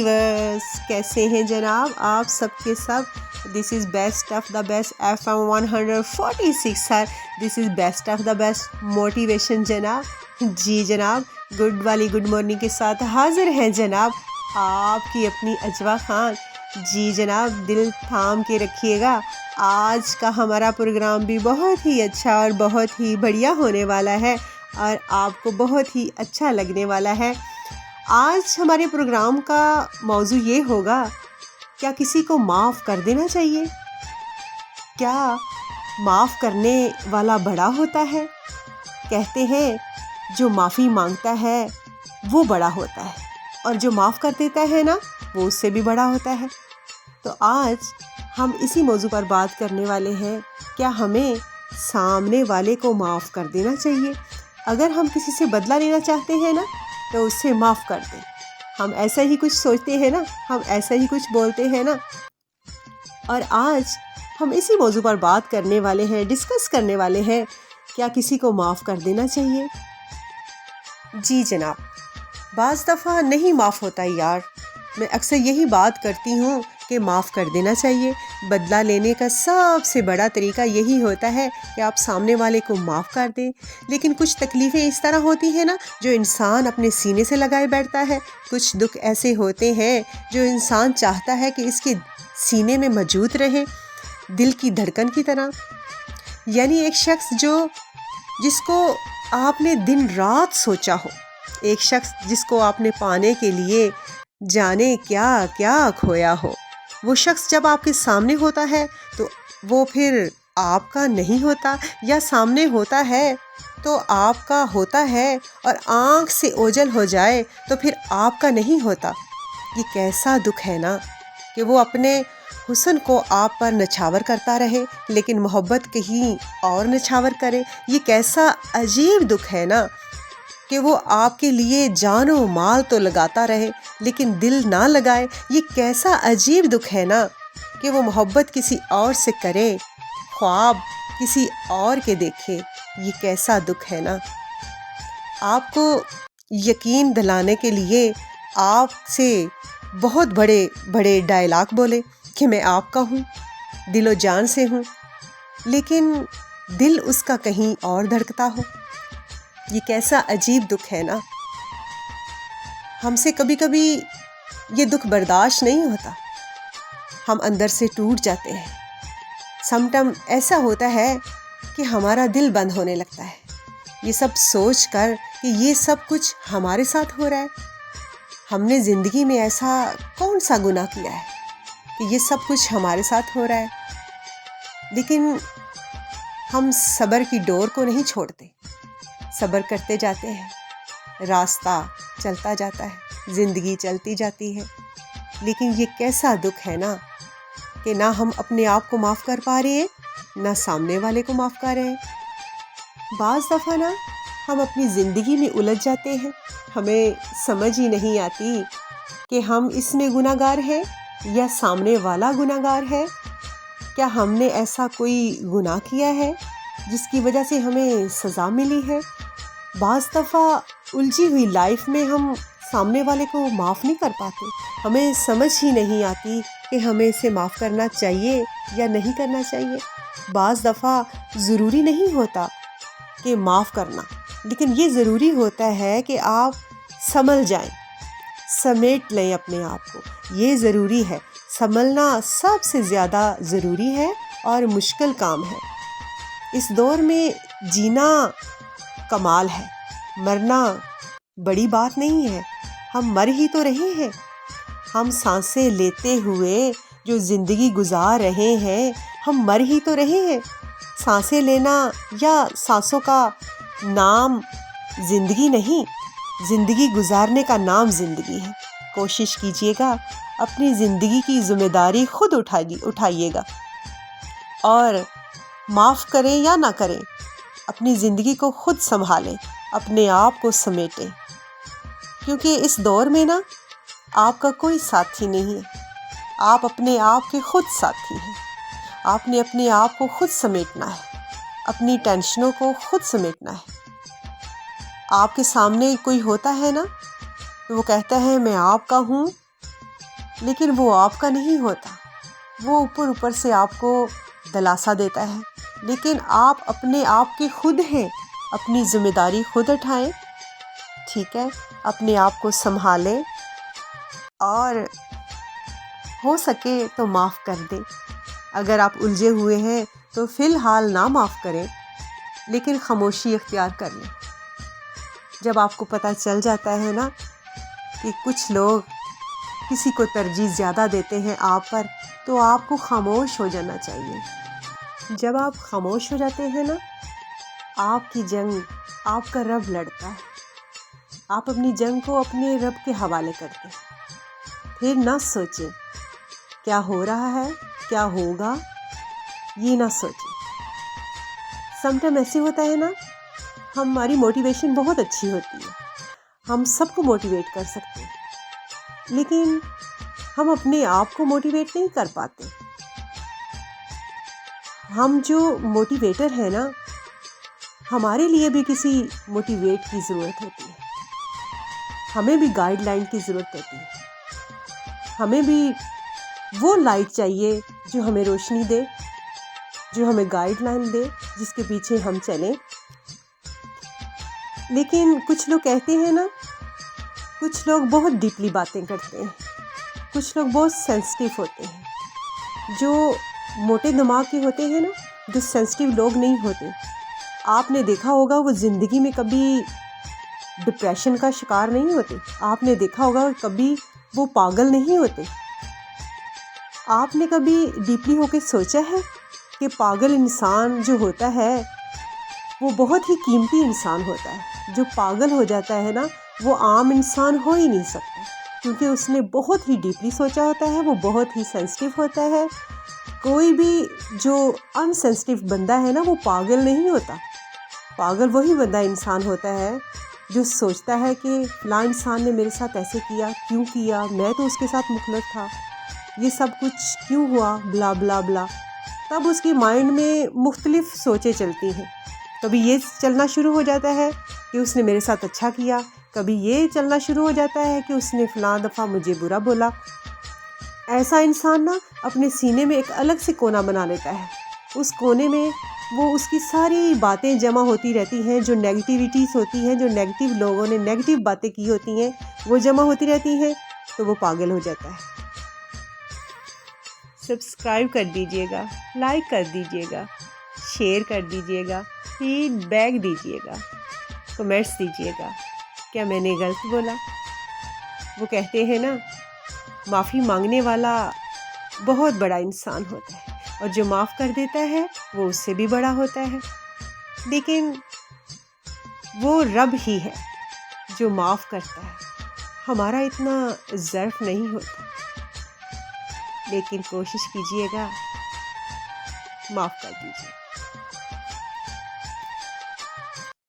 Viewers, کیسے ہیں جناب آپ سب کے سب؟ This is best of the best FM 146 sir, this is best of the best motivation جناب۔ جی جناب، گڈ مارننگ کے ساتھ حاضر ہیں جناب آپ کی اپنی اجوا خان۔ جی جناب، دل تھام کے رکھیے گا، آج کا ہمارا پروگرام بھی بہت ہی اچھا اور بہت ہی بڑھیا ہونے والا ہے اور آپ کو بہت ہی اچھا لگنے والا ہے۔ آج ہمارے پروگرام کا موضوع یہ ہوگا، کیا کسی کو معاف کر دینا چاہیے؟ کیا معاف کرنے والا بڑا ہوتا ہے؟ کہتے ہیں جو معافی مانگتا ہے وہ بڑا ہوتا ہے اور جو معاف کر دیتا ہے نا، وہ اس سے بھی بڑا ہوتا ہے۔ تو آج ہم اسی موضوع پر بات کرنے والے ہیں، کیا ہمیں سامنے والے کو معاف کر دینا چاہیے؟ اگر ہم کسی سے بدلہ لینا چاہتے ہیں نا، تو اس سے معاف کر دیں۔ ہم ایسا ہی کچھ سوچتے ہیں نا، ہم ایسا ہی کچھ بولتے ہیں نا۔ اور آج ہم اسی موضوع پر بات کرنے والے ہیں، ڈسکس کرنے والے ہیں، کیا کسی کو معاف کر دینا چاہیے؟ جی جناب، بعض دفعہ نہیں معاف ہوتا یار۔ میں اکثر یہی بات کرتی ہوں کہ معاف کر دینا چاہیے۔ بدلہ لینے کا سب سے بڑا طریقہ یہی ہوتا ہے کہ آپ سامنے والے کو معاف کر دیں، لیکن کچھ تکلیفیں اس طرح ہوتی ہیں نا جو انسان اپنے سینے سے لگائے بیٹھتا ہے۔ کچھ دکھ ایسے ہوتے ہیں جو انسان چاہتا ہے کہ اس کے سینے میں موجود رہے، دل کی دھڑکن کی طرح۔ یعنی ایک شخص جس کو آپ نے دن رات سوچا ہو، ایک شخص جس کو آپ نے پانے کے لیے جانے کیا کیا کھویا ہو، وہ شخص جب آپ کے سامنے ہوتا ہے تو وہ پھر آپ کا نہیں ہوتا، یا سامنے ہوتا ہے تو آپ کا ہوتا ہے اور آنکھ سے اوجھل ہو جائے تو پھر آپ کا نہیں ہوتا۔ یہ کیسا دکھ ہے نا کہ وہ اپنے حسن کو آپ پر نچھاور کرتا رہے لیکن محبت کہیں اور نچھاور کرے۔ یہ کیسا عجیب دکھ ہے نا کہ وہ آپ کے لیے جان و مال تو لگاتا رہے لیکن دل نہ لگائے۔ یہ کیسا عجیب دکھ ہے نا کہ وہ محبت کسی اور سے کرے، خواب کسی اور کے دیکھے۔ یہ کیسا دکھ ہے نا۔ آپ کو یقین دلانے کے لیے آپ سے بہت بڑے بڑے ڈائلاگ بولے کہ میں آپ کا ہوں، دل و جان سے ہوں، لیکن دل اس کا کہیں اور دھڑکتا ہو۔ یہ کیسا عجیب دکھ ہے نا۔ ہم سے کبھی کبھی یہ دکھ برداشت نہیں ہوتا، ہم اندر سے ٹوٹ جاتے ہیں۔ سم ٹائم ایسا ہوتا ہے کہ ہمارا دل بند ہونے لگتا ہے، یہ سب سوچ کر کہ یہ سب کچھ ہمارے ساتھ ہو رہا ہے۔ ہم نے زندگی میں ایسا کون سا گناہ کیا ہے کہ یہ سب کچھ ہمارے ساتھ ہو رہا ہے؟ لیکن ہم صبر کی ڈور کو نہیں چھوڑتے، صبر کرتے جاتے ہیں، راستہ چلتا جاتا ہے، زندگی چلتی جاتی ہے۔ لیکن یہ کیسا دکھ ہے نا کہ نہ ہم اپنے آپ کو معاف کر پا رہے ہیں، نہ سامنے والے کو معاف کر رہے ہیں۔ بعض دفعہ نا ہم اپنی زندگی میں الجھ جاتے ہیں، ہمیں سمجھ ہی نہیں آتی کہ ہم اس میں گناہ گار ہیں یا سامنے والا گناہ گار ہے۔ کیا ہم نے ایسا کوئی گناہ کیا ہے جس کی وجہ سے ہمیں سزا ملی ہے؟ بعض دفعہ الجھی ہوئی لائف میں ہم سامنے والے کو معاف نہیں کر پاتے، ہمیں سمجھ ہی نہیں آتی کہ ہمیں اسے معاف کرنا چاہیے یا نہیں کرنا چاہیے۔ بعض دفعہ ضروری نہیں ہوتا کہ معاف کرنا، لیکن یہ ضروری ہوتا ہے کہ آپ سنبھل جائیں، سمیٹ لیں اپنے آپ کو۔ یہ ضروری ہے، سنبھلنا سب سے زیادہ ضروری ہے اور مشکل کام ہے۔ اس دور میں جینا کمال ہے، مرنا بڑی بات نہیں ہے۔ ہم مر ہی تو رہے ہیں، ہم سانسیں لیتے ہوئے جو زندگی گزار رہے ہیں، ہم مر ہی تو رہے ہیں۔ سانسیں لینا یا سانسوں کا نام زندگی نہیں، زندگی گزارنے کا نام زندگی ہے۔ کوشش کیجیے گا، اپنی زندگی کی ذمہ داری خود اٹھائیے گا، اور معاف کریں یا نہ کریں، اپنی زندگی کو خود سنبھالیں، اپنے آپ کو سمیٹیں، کیونکہ اس دور میں نا آپ کا کوئی ساتھی نہیں ہے، آپ اپنے آپ کے خود ساتھی ہیں۔ آپ نے اپنے آپ کو خود سمیٹنا ہے، اپنی ٹینشنوں کو خود سمیٹنا ہے۔ آپ کے سامنے کوئی ہوتا ہے نا تو وہ کہتا ہے میں آپ کا ہوں، لیکن وہ آپ کا نہیں ہوتا، وہ اوپر سے آپ کو دلاسا دیتا ہے، لیکن آپ اپنے آپ کے خود ہیں، اپنی ذمہ داری خود اٹھائیں، ٹھیک ہے، اپنے آپ کو سنبھالیں اور ہو سکے تو معاف کر دیں۔ اگر آپ الجھے ہوئے ہیں تو فی الحال نہ معاف کریں، لیکن خاموشی اختیار کر لیں۔ جب آپ کو پتہ چل جاتا ہے نا کہ کچھ لوگ کسی کو ترجیح زیادہ دیتے ہیں آپ پر، تو آپ کو خاموش ہو جانا چاہیے۔ جب آپ خاموش ہو جاتے ہیں نا، آپ کی جنگ آپ کا رب لڑتا ہے، آپ اپنی جنگ کو اپنے رب کے حوالے کرتے ہیں۔ پھر نہ سوچیں کیا ہو رہا ہے، کیا ہوگا، یہ نہ سوچیں۔ سم ٹائم ایسے ہوتا ہے نا، ہماری موٹیویشن بہت اچھی ہوتی ہے، ہم سب کو موٹیویٹ کر سکتے ہیں، لیکن ہم اپنے آپ کو موٹیویٹ نہیں کر پاتے۔ ہم جو موٹیویٹر ہیں نا، ہمارے لیے بھی کسی موٹیویٹ کی ضرورت ہوتی ہے، ہمیں بھی گائیڈ لائن کی ضرورت ہوتی ہے، ہمیں بھی وہ لائٹ چاہیے جو ہمیں روشنی دے، جو ہمیں گائیڈ لائن دے، جس کے پیچھے ہم چلیں۔ لیکن کچھ لوگ کہتے ہیں نا، کچھ لوگ بہت ڈیپلی باتیں کرتے ہیں، کچھ لوگ بہت سینسٹیو ہوتے ہیں، جو موٹے دماغ کے ہوتے ہیں نا، جو سینسٹیو لوگ نہیں ہوتے۔ آپ نے دیکھا ہوگا وہ زندگی میں کبھی ڈپریشن کا شکار نہیں ہوتے، آپ نے دیکھا ہوگا کبھی وہ پاگل نہیں ہوتے۔ آپ نے کبھی ڈیپلی ہو کے سوچا ہے کہ پاگل انسان جو ہوتا ہے وہ بہت ہی قیمتی انسان ہوتا ہے؟ جو پاگل ہو جاتا ہے نا، وہ عام انسان ہو ہی نہیں سکتا، کیونکہ اس نے بہت ہی ڈیپلی سوچا ہوتا ہے، وہ بہت ہی سینسٹیو ہوتا ہے۔ کوئی بھی جو انسینسٹیو بندہ ہے نا، وہ پاگل نہیں ہوتا۔ پاگل وہی بندہ انسان ہوتا ہے جو سوچتا ہے کہ فلاں انسان نے میرے ساتھ ایسے کیا، کیوں کیا، میں تو اس کے ساتھ مخلص تھا، یہ سب کچھ کیوں ہوا، بلا بلا بلا۔ تب اس کے مائنڈ میں مختلف سوچیں چلتی ہیں، کبھی یہ چلنا شروع ہو جاتا ہے کہ اس نے میرے ساتھ اچھا کیا، کبھی یہ چلنا شروع ہو جاتا ہے کہ اس نے فلاں دفعہ مجھے برا بولا۔ ایسا انسان نا اپنے سینے میں ایک الگ سے کونا بنا لیتا ہے، اس کونے میں وہ اس کی ساری باتیں جمع ہوتی رہتی ہیں، جو نیگیٹیویٹیز ہوتی ہیں، جو نیگیٹیو لوگوں نے نیگیٹیو باتیں کی ہوتی ہیں، وہ جمع ہوتی رہتی ہیں، تو وہ پاگل ہو جاتا ہے۔ سبسکرائب کر دیجئے گا، لائک کر دیجئے گا، شیئر کر دیجئے گا، فیڈ بیک دیجئے گا، کمنٹس دیجئے گا۔ کیا میں نے غلط بولا؟ وہ کہتے ہیں نا، معافی مانگنے والا بہت بڑا انسان ہوتا ہے، اور جو معاف کر دیتا ہے وہ اس سے بھی بڑا ہوتا ہے۔ لیکن وہ رب ہی ہے جو معاف کرتا ہے، ہمارا اتنا ظرف نہیں ہوتا، لیکن کوشش کیجئے گا، معاف کر دیجئے۔